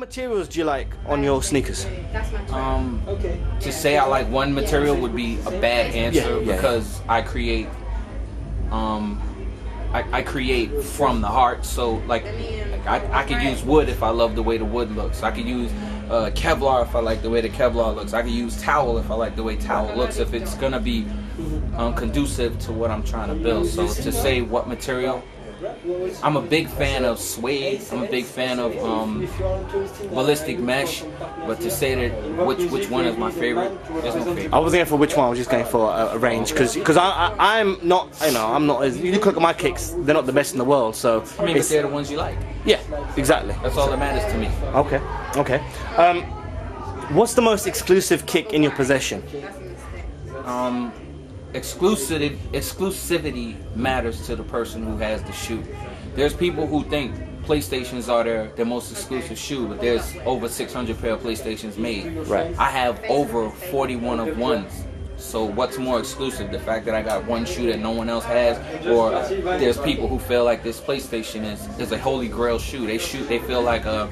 materials do you like on your sneakers? To say I like one material would be a bad answer because I create I create from the heart. So like I could use wood if I love the way the wood looks. I could use Kevlar if I like the way the Kevlar looks. I could use towel if I like the way towel looks, if it's gonna be conducive to what I'm trying to build. So to say what material, I'm a big fan of suede. I'm a big fan of ballistic mesh. But to say that which one is my favorite, there's no favorite. I wasn't going for which one. I was just going for a range because I'm not, you know, I'm not as, you look at my kicks, they're not the best in the world. So I mean, but they're the ones you like. Yeah, exactly. That's all that matters to me. Okay, okay. What's the most exclusive kick in your possession? Exclusivity matters to the person who has the shoe. There's people who think PlayStations are their most exclusive shoe, but there's over 600 pair of PlayStations made. Right. I have over 41 of ones. So what's more exclusive? The fact that I got one shoe that no one else has, or there's people who feel like this PlayStation is a holy grail shoe. They feel like a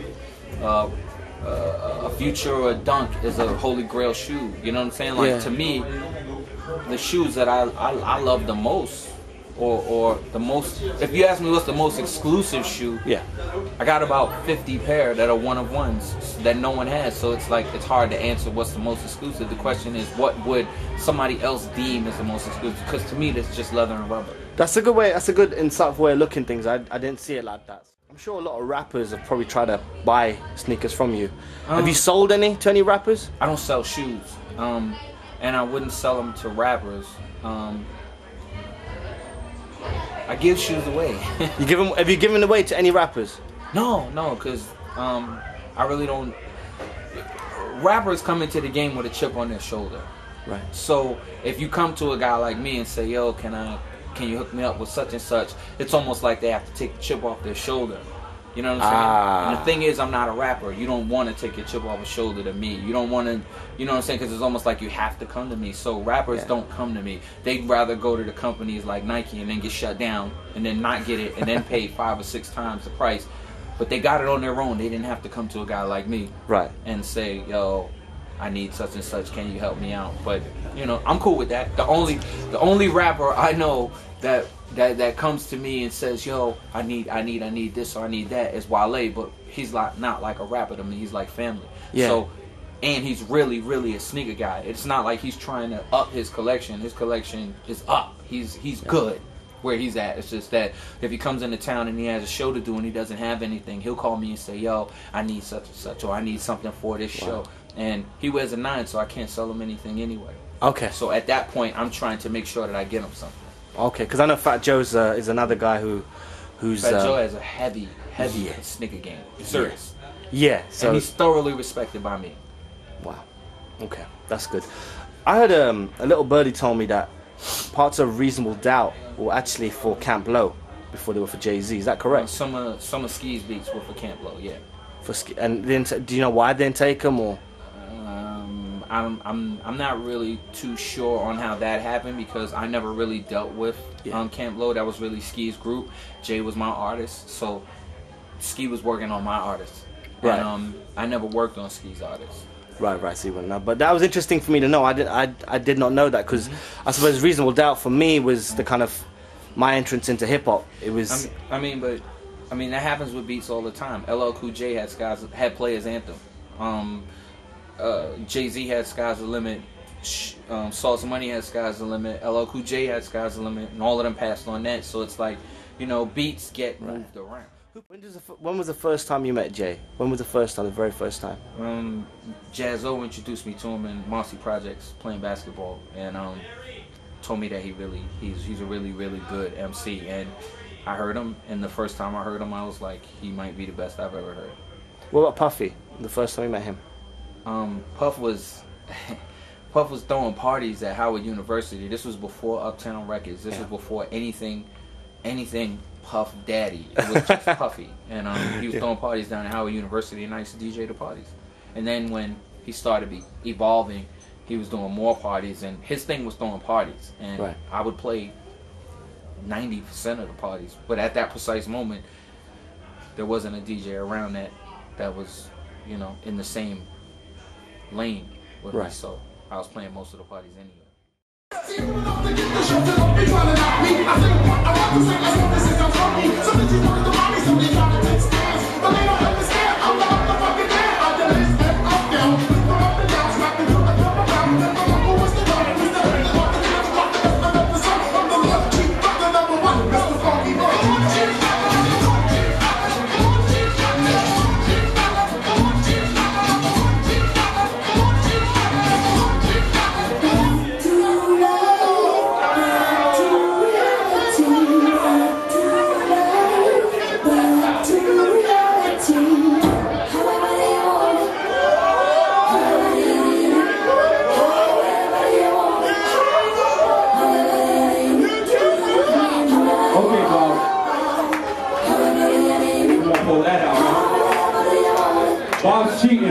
Future or a Dunk is a holy grail shoe. You know what I'm saying? Like to me, the shoes that I love the most, or the most, if you ask me what's the most exclusive shoe, I got about 50 pair that are one of ones that no one has. So it's like, it's hard to answer what's the most exclusive. The question is, what would somebody else deem as the most exclusive? Because to me, that's just leather and rubber. That's a good way. That's a good insightful way of looking things. I didn't see it like that. I'm sure a lot of rappers have probably tried to buy sneakers from you. Have you sold any to any rappers? I don't sell shoes. And I wouldn't sell them to rappers. I give shoes away. You give them? Have you given away to any rappers? No, because I really don't. Rappers come into the game with a chip on their shoulder. Right. So if you come to a guy like me and say, "Yo, can you hook me up with such and such?" It's almost like they have to take the chip off their shoulder. You know what I'm saying? And the thing is, I'm not a rapper. You don't want to take your chip off a shoulder to me. You don't want to, you know what I'm saying? Because it's almost like you have to come to me. So rappers don't come to me. They'd rather go to the companies like Nike and then get shut down and then not get it and then pay 5 or 6 times the price. But they got it on their own. They didn't have to come to a guy like me and say, "Yo, I need such and such. Can you help me out?" But you know, I'm cool with that. The only rapper I know that comes to me and says, "Yo, I need this or I need that," is Wale. But he's not like a rapper to me. He's like family. Yeah. So, and he's really a sneaker guy. It's not like he's trying to up his collection. His collection is up. He's good where he's at. It's just that if he comes into town and he has a show to do and he doesn't have anything, he'll call me and say, "Yo, I need such and such, or I need something for this show." And he wears a 9, so I can't sell him anything anyway. Okay. So at that point, I'm trying to make sure that I get him something. Okay, because I know Fat Joe's is another guy who's Fat Joe has a heavy sneaker game. Serious. Yeah. So and he's thoroughly respected by me. Wow. Okay, that's good. I heard a little birdie told me that parts of Reasonable Doubt were actually for Camp Low before they were for Jay-Z. Is that correct? Some of Ski's beats were for Camp Low. Yeah. For Ski, and then do you know why they didn't take them or? I'm not really too sure on how that happened because I never really dealt with Camp Low. That was really Ski's group. Jay was my artist, so Ski was working on my artists. Right. And I never worked on Ski's artists. Right. So you wouldn't know. But that was interesting for me to know. I did not know that because I suppose Reasonable Doubt for me was the kind of my entrance into hip hop. It was. I mean, that happens with beats all the time. LL Cool J had Players Anthem. Jay-Z had Sky's the Limit. Sauce Money had Sky's the Limit. LL Cool J had Sky's the Limit, and all of them passed on that. So it's like, you know, beats get moved around. When was the first time you met Jay? When was the very first time? Jazzo introduced me to him in Marcy Projects playing basketball, and told me that he's a really good MC. And I heard him, and the first time I heard him, I was like, he might be the best I've ever heard. What about Puffy? The first time you met him? Puff was throwing parties at Howard University. This was before Uptown Records. This was before anything Puff Daddy. It was just Puffy. And he was throwing parties down at Howard University, and I used to DJ the parties. And then when he started evolving, he was doing more parties, and his thing was throwing parties. And I would play 90% of the parties. But at that precise moment, there wasn't a DJ around that was you know, in the same lane with me. Right. So I was playing most of the parties anyway. Bob's cheating.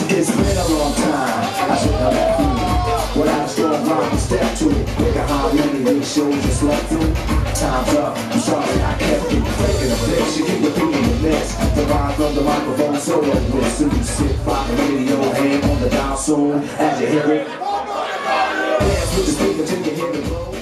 It's been a long time, I should know that feeling. Without a strong rhyme, step to it. Think of how many big shows you slept through. Time's up, I'm sorry I kept you. Making a fix, you keep repeating the mess. The rhyme from the microphone, so with. So you sit by the radio, hand on the dial soon. As you hear it, dance with the speaker till you hear it blow.